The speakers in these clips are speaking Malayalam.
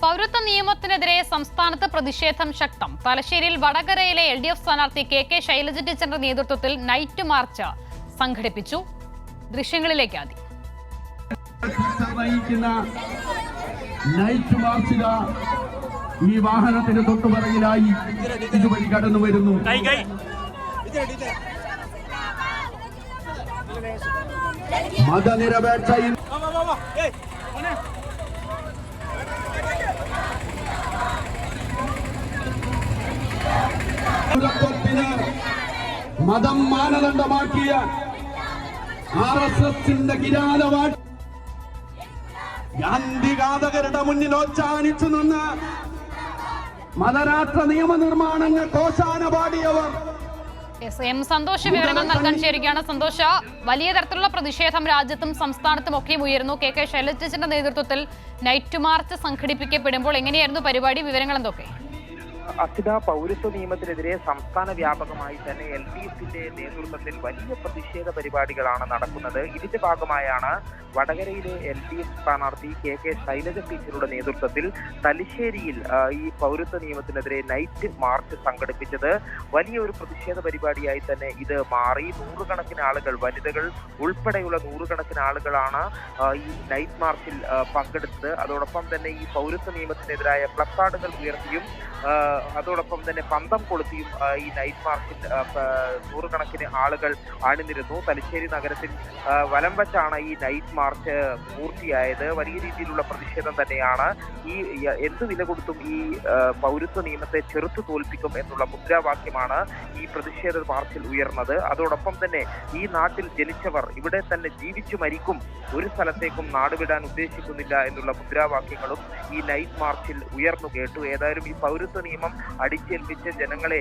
പൗരത്വ നിയമത്തിനെതിരെ സംസ്ഥാനത്ത് പ്രതിഷേധം ശക്തം. തലശ്ശേരിയിൽ വടകരയിലെ LDF സ്ഥാനാർത്ഥി KK ശൈലജ ടീച്ചറിന്റെ നേതൃത്വത്തിൽ നൈറ്റ് മാർച്ച് സംഘടിപ്പിച്ചു. ദൃശ്യങ്ങളിലേക്ക് ആദ്യം. നൈറ്റ് മാർച്ച് ഈ വാഹനത്തിന് തൊട്ടുപിറകിലായി ഇതുവഴി കടന്നു വരുന്നു. മതനിരപേക്ഷയിൽ മതം മാനദണ്ഡമാക്കിയ RSSന്റെ കിരാതവാട്ട് ഗാന്ധിഘാതകരുടെ മുന്നിൽ ഓച്ചാനിച്ചു നിന്ന് മതരാഷ്ട്ര നിയമനിർമ്മാണങ്ങൾ കോശാന പാടിയവർ. എം സന്തോഷ് വിവരങ്ങൾ നൽകാൻ ചേരുകയാണ്. സന്തോഷ്, വലിയ തരത്തിലുള്ള പ്രതിഷേധം രാജ്യത്തും സംസ്ഥാനത്തും ഒക്കെയും ഉയർന്നു. KK ശൈലജ ടീച്ചറിന്റെ നേതൃത്വത്തിൽ നൈറ്റ് മാർച്ച് സംഘടിപ്പിക്കപ്പെടുമ്പോൾ എങ്ങനെയായിരുന്നു പരിപാടി? വിവരങ്ങൾ എന്തൊക്കെ? അസിത, പൗരത്വ നിയമത്തിനെതിരെ സംസ്ഥാന വ്യാപകമായി തന്നെ LDFന്റെ നേതൃത്വത്തിൽ വലിയ പ്രതിഷേധ പരിപാടികളാണ് നടക്കുന്നത്. ഇതിന്റെ ഭാഗമായാണ് വടകരയിലെ LDF സ്ഥാനാർത്ഥി KK ശൈലജ ടീച്ചറുടെ നേതൃത്വത്തിൽ തലശ്ശേരിയിൽ ഈ പൗരത്വ നിയമത്തിനെതിരെ നൈറ്റ് മാർച്ച് സംഘടിപ്പിച്ചത്. വലിയൊരു പ്രതിഷേധ പരിപാടിയായി തന്നെ ഇത് മാറി. നൂറുകണക്കിന് ആളുകൾ, വനിതകൾ ഉൾപ്പെടെയുള്ള നൂറുകണക്കിന് ആളുകളാണ് ഈ നൈറ്റ് മാർച്ചിൽ പങ്കെടുത്തത്. അതോടൊപ്പം തന്നെ ഈ പൗരത്വ നിയമത്തിനെതിരായ പ്ലക്കാർഡുകൾ ഉയർത്തിയും അതോടൊപ്പം തന്നെ പന്തം കൊളുത്തിയും ഈ നൈറ്റ് മാർച്ചിൽ നൂറുകണക്കിന് ആളുകൾ അണിനിരുന്നു. തലശ്ശേരി നഗരത്തിൽ വലം വച്ചാണ് ഈ നൈറ്റ് മാർച്ച് പൂർത്തിയായത്. വലിയ രീതിയിലുള്ള പ്രതിഷേധം തന്നെയാണ്. ഈ എന്ത് വില കൊടുത്തും ഈ പൗരത്വ നിയമത്തെ ചെറുത്തു തോൽപ്പിക്കും എന്നുള്ള മുദ്രാവാക്യമാണ് ഈ പ്രതിഷേധ മാർച്ചിൽ ഉയർന്നത്. അതോടൊപ്പം തന്നെ ഈ നാട്ടിൽ ജനിച്ചവർ ഇവിടെ തന്നെ ജീവിച്ചു മരിക്കും, ഒരു സ്ഥലത്തേക്കും നാടുവിടാൻ ഉദ്ദേശിക്കുന്നില്ല എന്നുള്ള മുദ്രാവാക്യങ്ങളും ഈ നൈറ്റ് മാർച്ചിൽ ഉയർന്നു കേട്ടു. ഏതായാലും ഈ പൗരത്വ നിയമം അടിച്ചേൽപ്പിച്ച് ജനങ്ങളെ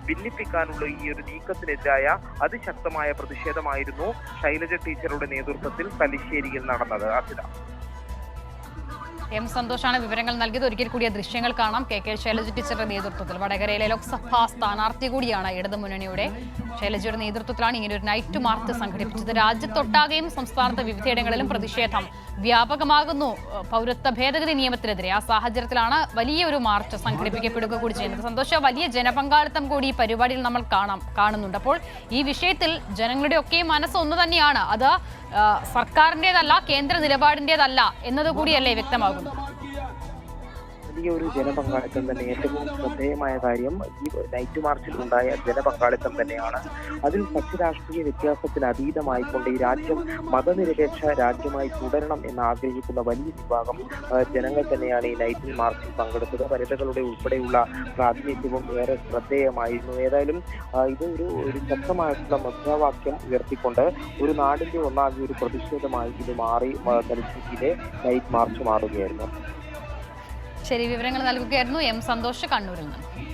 ഭിന്നിപ്പിക്കാനുള്ള ഈ ഒരു നീക്കത്തിനെതിരായ അതിശക്തമായ പ്രതിഷേധമായിരുന്നു ശൈലജ ടീച്ചറുടെ നേതൃത്വത്തിൽ തലശ്ശേരിയിൽ നടന്നത്. അസിത, എം സന്തോഷാണ് വിവരങ്ങൾ നൽകിയത്. ഒരിക്കൽ കൂടിയ ദൃശ്യങ്ങൾ കാണാം. KK ശൈലജ ടീച്ചറുടെ നേതൃത്വത്തിൽ വടകരയിലെ ലോക്സഭാ സ്ഥാനാർത്ഥി കൂടിയാണ് ഇടതുമുന്നണിയുടെ. ശൈലജയുടെ നേതൃത്വത്തിലാണ് ഇങ്ങനെ ഒരു നൈറ്റ് മാർച്ച് സംഘടിപ്പിച്ചത്. രാജ്യത്തൊട്ടാകെയും സംസ്ഥാനത്ത് വിവിധയിടങ്ങളിലും പ്രതിഷേധം വ്യാപകമാകുന്നു പൗരത്വ ഭേദഗതി നിയമത്തിനെതിരെ. ആ സാഹചര്യത്തിലാണ് വലിയൊരു മാർച്ച് സംഘടിപ്പിക്കപ്പെടുക കൂടി ചെയ്യുന്നത്. സന്തോഷ, വലിയ ജനപങ്കാളിത്തം കൂടി ഈ പരിപാടിയിൽ നമ്മൾ കാണുന്നുണ്ട്. അപ്പോൾ ഈ വിഷയത്തിൽ ജനങ്ങളുടെ ഒക്കെ മനസ്സ് ഒന്ന് തന്നെയാണ്. അത് സർക്കാരിൻ്റെതല്ല, കേന്ദ്ര നിലപാടിൻ്റെതല്ല എന്നതുകൂടിയല്ലേ വ്യക്തമാകുന്നു? വലിയൊരു ജനപങ്കാളിത്തം തന്നെ. ഏറ്റവും ശ്രദ്ധേയമായ കാര്യം ഈ നൈറ്റ് മാർച്ചിൽ ഉണ്ടായ ജനപങ്കാളിത്തം തന്നെയാണ്. അതിൽ കക്ഷിരാഷ്ട്രീയ വ്യത്യാസത്തിന് അതീതമായിക്കൊണ്ട് ഈ രാജ്യം മതനിരപേക്ഷ രാജ്യമായി തുടരണം എന്ന് ആഗ്രഹിക്കുന്ന വലിയ വിഭാഗം ജനങ്ങൾ തന്നെയാണ് ഈ നൈറ്റ് മാർച്ചിൽ പങ്കെടുത്തത്. വനിതകളുടെ ഉൾപ്പെടെയുള്ള പ്രാതിനിധ്യവും ഏറെ ശ്രദ്ധേയമായിരുന്നു. ഏതായാലും ഇത് ഒരു ശക്തമായിട്ടുള്ള മുദ്രാവാക്യം ഉയർത്തിക്കൊണ്ട് ഒരു നാടിന്റെ ഒന്നാകെ ഒരു പ്രതിഷേധമായി ഇത് മാറി തലശ്ശേരിയിലെ നൈറ്റ് മാർച്ച് മാറുകയായിരുന്നു. ശരി, വിവരങ്ങൾ നൽകുകയായിരുന്നു എം സന്തോഷ് കണ്ണൂരിൽ നിന്ന്.